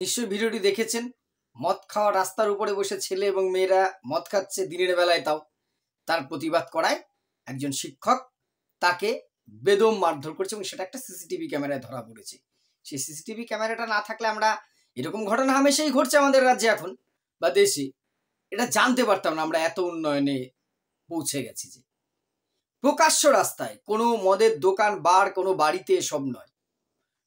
নিশ্চয়ই ভিডিওটি দেখেছেন। মদ খাওয়া রাস্তার উপরে বসে ছেলে এবং মেয়েরা মদ খাচ্ছে দিনের বেলায়, তাও তার প্রতিবাদ করায় একজন শিক্ষক তাকে বেদম মারধর করছে এবং সেটা একটা সিসিটিভি ক্যামেরায় ধরা পড়েছে। সেই সিসিটিভি ক্যামেরাটা না থাকলে আমরা এরকম ঘটনা হামেশাই ঘটছে আমাদের রাজ্যে এখন বা দেশে, এটা জানতে পারতাম না। আমরা এত উন্নয়নে পৌঁছে গেছি যে প্রকাশ্য রাস্তায় কোনো মদের দোকান বার কোনো বাড়িতে এসব নয়,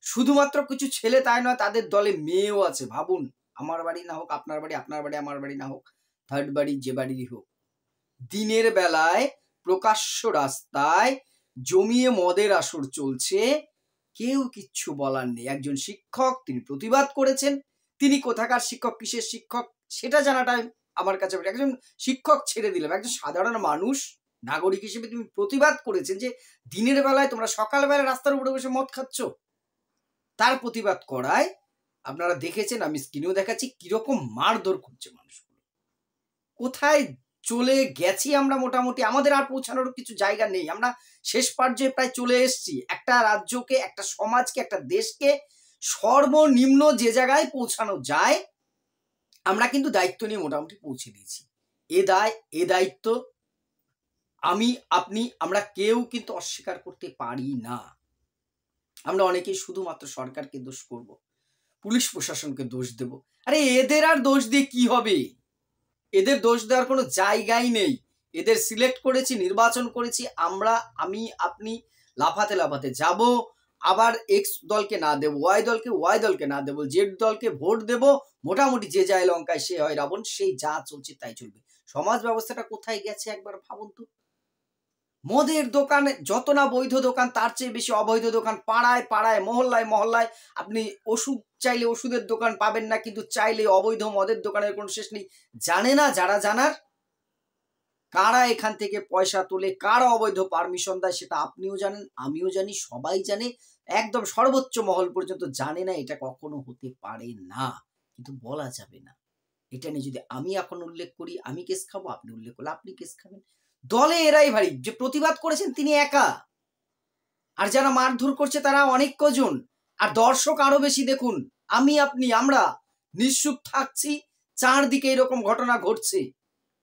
শুধুমাত্র কিছু ছেলে তাই নয়, তাদের দলে মেয়েও আছে। ভাবুন, আমার বাড়ি না হোক আপনার বাড়ি, আপনার বাড়ি আমার বাড়ি না হোক থার্ড বাড়ি, যে বাড়িরই হোক, দিনের বেলায় প্রকাশ্য রাস্তায় জমিয়ে মদের আসর চলছে, কেউ কিচ্ছু বলার নেই। একজন শিক্ষক তিনি প্রতিবাদ করেছেন। তিনি কোথাকার শিক্ষক, কিসের শিক্ষক সেটা জানাটা আমার কাছে, একজন শিক্ষক ছেড়ে দিলাম, একজন সাধারণ মানুষ নাগরিক হিসেবে তুমি প্রতিবাদ করেছেন যে দিনের বেলায় তোমরা সকালবেলা রাস্তার উপরে বসে মদ খাচ্ছ। তার প্রতিবাদ করায় আপনারা দেখেছেন, আমি স্ক্রিনেও দেখাচ্ছি কিরকম মারধর করছে মানুষগুলো। কোথায় চলে গেছি আমরা, মোটামুটি আমাদের আর পৌঁছানোর কিছু জায়গা নেই। আমরা শেষ পর্যায়ে প্রায় চলে এসেছি। একটা রাজ্যকে, একটা সমাজকে, একটা দেশকে সর্বনিম্ন যে জায়গায় পৌঁছানো যায় আমরা কিন্তু দায়িত্ব নিয়ে মোটামুটি পৌঁছে দিয়েছি। এ দায়িত্ব আমি, আপনি, আমরা কেউ কিন্তু অস্বীকার করতে পারি না। আমরা অনেকেই শুধুমাত্র সরকারকে দোষ করব, পুলিশ প্রশাসনকে দোষ দেব। আরে এদের আর দোষ দিয়ে কি হবে? এদের দোষ দেওয়ার কোনো জায়গাই নেই। এদের সিলেক্ট করেছি, নির্বাচন করেছি আমরা, আমি, আপনি লাফাতে লাফাতে যাব, আবার এক্স দলকে না দেব, ওয়াই দলকে না দেব, জেড দলকে ভোট দেব। মোটামুটি যে যায় লঙ্কায় সে হয় রাবণ, সেই যা চলছে তাই চলবে। সমাজ ব্যবস্থাটা কোথায় গেছে একবার ভাবুন তো। মদের দোকান যত না বৈধ দোকান, তার চেয়ে বেশি অবৈধ দোকান। পাড়ায় পাড়ায়, মহল্লায় মহল্লায় আপনি ওষুধ চাইলে ওষুধের দোকান পাবেন না, কিন্তু চাইলে অবৈধ মদের দোকানের কোনো শেষ নেই। জানে না যারা জানার, কারা এখান থেকে পয়সা তোলে, কারা অবৈধ পারমিশন দেয়, সেটা আপনিও জানেন, আমিও জানি, সবাই জানে, একদম সর্বোচ্চ মহল পর্যন্ত জানে না। এটা কখনো হতে পারে না, কিন্তু বলা যাবে না। এটা নিয়ে যদি আমি এখন উল্লেখ করি, আমি কেস খাবো, আপনি উল্লেখ করলে আপনি কেস খাবেন। দলে এরাই ভারী। যে প্রতিবাদ করেছেন তিনি একা, আর যারা মারধর করছে তারা অনেক কজন, আর দর্শক আরো বেশি। দেখুন, আমি, আপনি, আমরা নিশ্চুপ থাকছি, চারদিকে এরকম ঘটনা ঘটছে।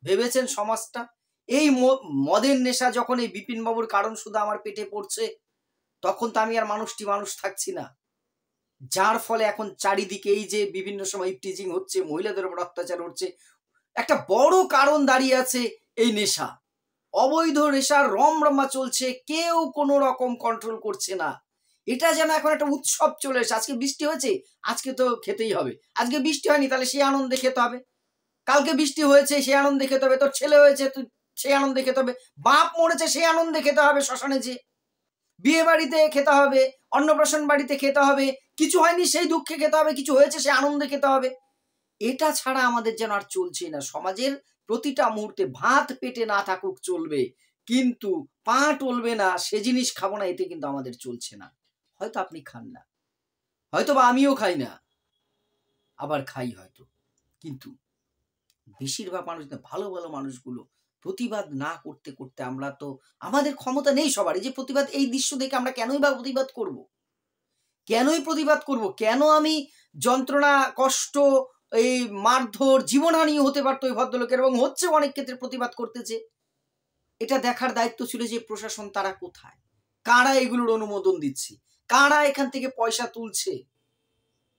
ভেবেছেন সমাজটা? এই মদের নেশা যখন এই বিপিন বাবুর কারণ শুধু আমার পেটে পড়ছে, তখন তো আমি আর মানুষ থাকছি না। যার ফলে এখন চারিদিকে এই যে বিভিন্ন সময় টিজিং হচ্ছে, মহিলাদের উপর অত্যাচার হচ্ছে, একটা বড় কারণ দাঁড়িয়ে আছে এই নেশা। অবৈধ নেশার রমরমা চলছে, কেউ কোনো রকম কন্ট্রোল করছে না। এটা যেন এখন একটা উৎসব চলে এসেছে। আজকে বৃষ্টি হয়েছে, আজকে তো খেতেই হবে। আজকে বৃষ্টি হয়নি, তাহলে সেই আনন্দে খেতে হবে। কালকে বৃষ্টি হয়েছে, সেই আনন্দে খেতে হবে। তোর ছেলে হয়েছে, তুই সেই আনন্দে খেতে হবে। বাপ মরেছে, সেই আনন্দে খেতে হবে। শ্মশানে যে বিয়ে বাড়িতে খেতে হবে, অন্নপ্রাশন বাড়িতে খেতে হবে। কিছু হয়নি সেই দুঃখে খেতে হবে, কিছু হয়েছে সে আনন্দে খেতে হবে। এটা ছাড়া আমাদের যেন আর চলছে না। সমাজের প্রতিটা মুহূর্তে ভাত পেটে না থাকুক চলবে, কিন্তু পা টলবে না, সে জিনিস খাবো না, এতে কিন্তু আমাদের চলছে না। হয়তো আপনি খান না, হয়তো বা আমিও খাই না, আবার খাই হয়তো, কিন্তু বেশিরভাগ মানুষ, ভালো ভালো মানুষগুলো প্রতিবাদ না করতে করতে আমরা তো, আমাদের ক্ষমতা নেই সবারই যে প্রতিবাদ। এই দৃশ্য দেখে আমরা কেনই বা প্রতিবাদ করব? কেন আমি যন্ত্রণা, কষ্ট, এই মারধর, জীবনহানিও হতে পারতো ওই ভদ্রলোকের, এবং হচ্ছে অনেক ক্ষেত্রে প্রতিবাদ করতেছে। এটা দেখার দায়িত্ব ছিল যে প্রশাসন তারা কোথায়, কারা এগুলোর অনুমোদন দিচ্ছে, কারা এখান থেকে পয়সা তুলছে।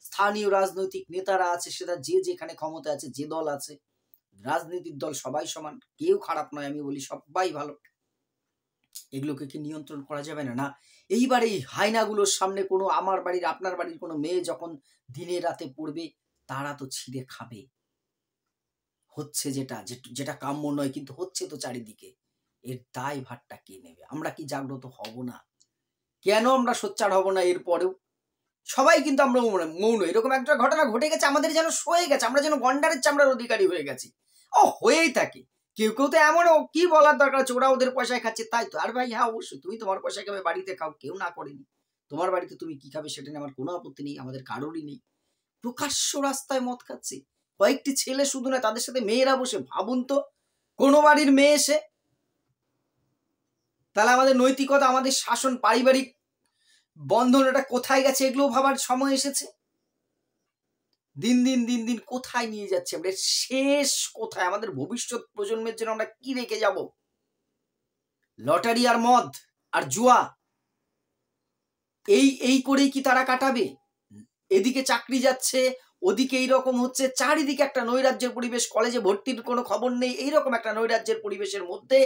স্থানীয় রাজনৈতিক নেতারা আছে, সেটা যে যেখানে ক্ষমতা আছে, যে দল আছে, রাজনৈতিক দল সবাই সমান, কেউ খারাপ নয়, আমি বলি সবাই ভালো। এগুলোকে কি নিয়ন্ত্রণ করা যাবে না? না, এইবার এই হায়নাগুলোর সামনে কোনো আমার বাড়ির, আপনার বাড়ির কোনো মেয়ে যখন দিনে রাতে পড়বে, তারা তো ছিঁড়ে খাবে। হচ্ছে যেটা কাম্য নয়, কিন্তু হচ্ছে তো চারিদিকে। এর দায় ভারটা কে নেবে? আমরা কি জাগ্রত হব না? কেন আমরা সোচ্চার হব না? এরপরেও সবাই কিন্তু আমরা মৌন। এরকম একটা ঘটনা ঘটে গেছে, আমাদের যেন সয়ে গেছে, আমরা যেন গন্ডারের চামড়ার অধিকারী হয়ে গেছি। হয়েই থাকে। কেউ কেউ তো এমনও, কি বলার দরকার আছে, ওরা ওদের পয়সায় খাচ্ছে তাই তো। আর ভাই হ্যাঁ, অবশ্যই তুমি তোমার পয়সা খাবে, বাড়িতে খাও, কেউ না করেনি। তোমার বাড়িতে তুমি কি খাবে সেটা নিয়ে আমার কোনো আপত্তি নেই, আমাদের কারোরই নেই। প্রকাশ্য রাস্তায় মদ খাচ্ছে কয়েকটি ছেলে, শুধু না, তাদের সাথে মেয়েরা বসে। ভাবুন তো, কোনো বাড়ির মেয়ে এসে, তাহলে আমাদের নৈতিকতা, আমাদের শাসন, পারিবারিক বন্ধন, এটা কোথায় গেছে? এগুলো ভাবার সময় এসেছে। দিন দিন দিন দিন কোথায় নিয়ে যাচ্ছে আমরা, শেষ কোথায়, আমাদের ভবিষ্যৎ প্রজন্মের জন্য আমরা কি রেখে যাব? লটারি আর মদ আর জুয়া, এই করেই কি তারা কাটাবে? এদিকে চাকরি যাচ্ছে, ওদিকে এইরকম হচ্ছে, চারিদিকে একটা নৈরাজ্যের পরিবেশ, কলেজে ভর্তির কোনো খবর নেই, এইরকম একটা নৈরাজ্যের পরিবেশের মধ্যে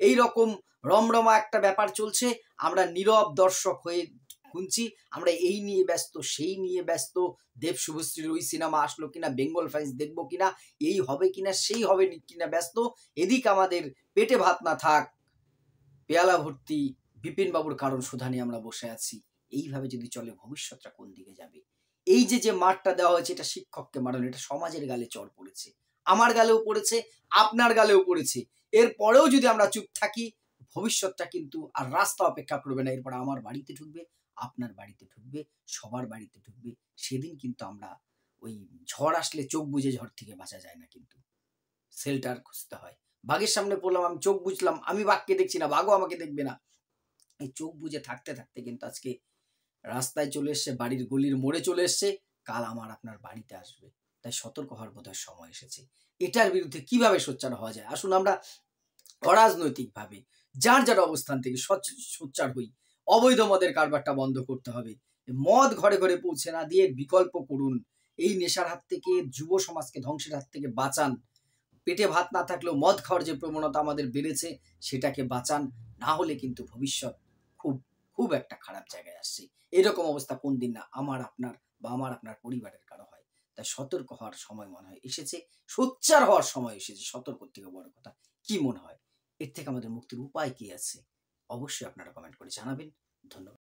এইরকম রমরমা একটা ব্যাপার চলছে। আমরা নীরব দর্শক হয়ে শুনছি, আমরা এই নিয়ে ব্যস্ত, সেই নিয়ে ব্যস্ত, দেব শুভশ্রীর ওই সিনেমা আসলো কিনা, বেঙ্গল ফাইলস দেখবো কিনা, এই হবে কিনা, সেই হবে কিনা ব্যস্ত। এদিক আমাদের পেটে ভাত না থাক, পেয়ালা ভর্তি বিপিন বাবুর কারণ সুধা নিয়ে আমরা বসে আছি। এইভাবে যদি চলে ভবিষ্যৎটা কোন দিকে যাবে? এই যে মারটা দেওয়া হয়েছে, এটা শিক্ষককে মারানো, এটা সমাজের গালে চড় পড়েছে, আমার গালেও পড়েছে, আপনার গালেও পড়েছে। এরপরেও যদি আমরা চুপ থাকি, ভবিষ্যৎটা কিন্তু আর রাস্তা অপেক্ষা করবে না। এরপর আমার বাড়িতে ঢুকবে, আপনার বাড়িতে ঢুকবে, সবার বাড়িতে ঢুকবে। সেদিন কিন্তু আমরা ওই ঝড় আসলে চোখ বুজে ঝড় থেকে বাঁচা যায় না, কিন্তু শেল্টার খুঁজতে হয়। বাঘের সামনে পড়লাম, আমি চোখ বুঝলাম, আমি বাঘকে দেখছি না, বাঘও আমাকে দেখবে না। এই চোখ বুজে থাকতে থাকতে কিন্তু আজকে রাস্তায় চলে এসছে, বাড়ির গলির মোড়ে চলে এসছে, কাল আমার আপনার বাড়িতে আসবে। তাই সতর্ক হওয়ার বোধহয় সময় এসেছে। এটার বিরুদ্ধে কিভাবে সোচ্চার হওয়া যায়, আসুন আমরা অরাজনৈতিকভাবে যার যার অবস্থান থেকে সোচ্চার হই। অবৈধ মদের কারবারটা বন্ধ করতে হবে। মদ ঘরে ঘরে পৌঁছে না দিয়ে বিকল্প করুন। এই নেশার হাত থেকে যুব সমাজকে ধ্বংসের হাত থেকে বাঁচান। পেটে ভাত না থাকলেও মদ খাওয়ার যে প্রবণতা আমাদের বেড়েছে, সেটাকে বাঁচান। না হলে কিন্তু ভবিষ্যৎ খুব খুব একটা খারাপ জায়গায় আসছে। এরকম অবস্থা কোন দিন না আমার আপনার বা আমার আপনার পরিবারের কারো হয়। তাই সতর্ক হওয়ার সময় মনে হয় এসেছে, সোচ্চার হওয়ার সময় এসেছে। সতর্কর থেকে বড় কথা কি মনে হয়? এর থেকে আমাদের মুক্তির উপায় কি আছে? অবশ্যই আপনারা কমেন্ট করে জানাবেন। ধন্যবাদ।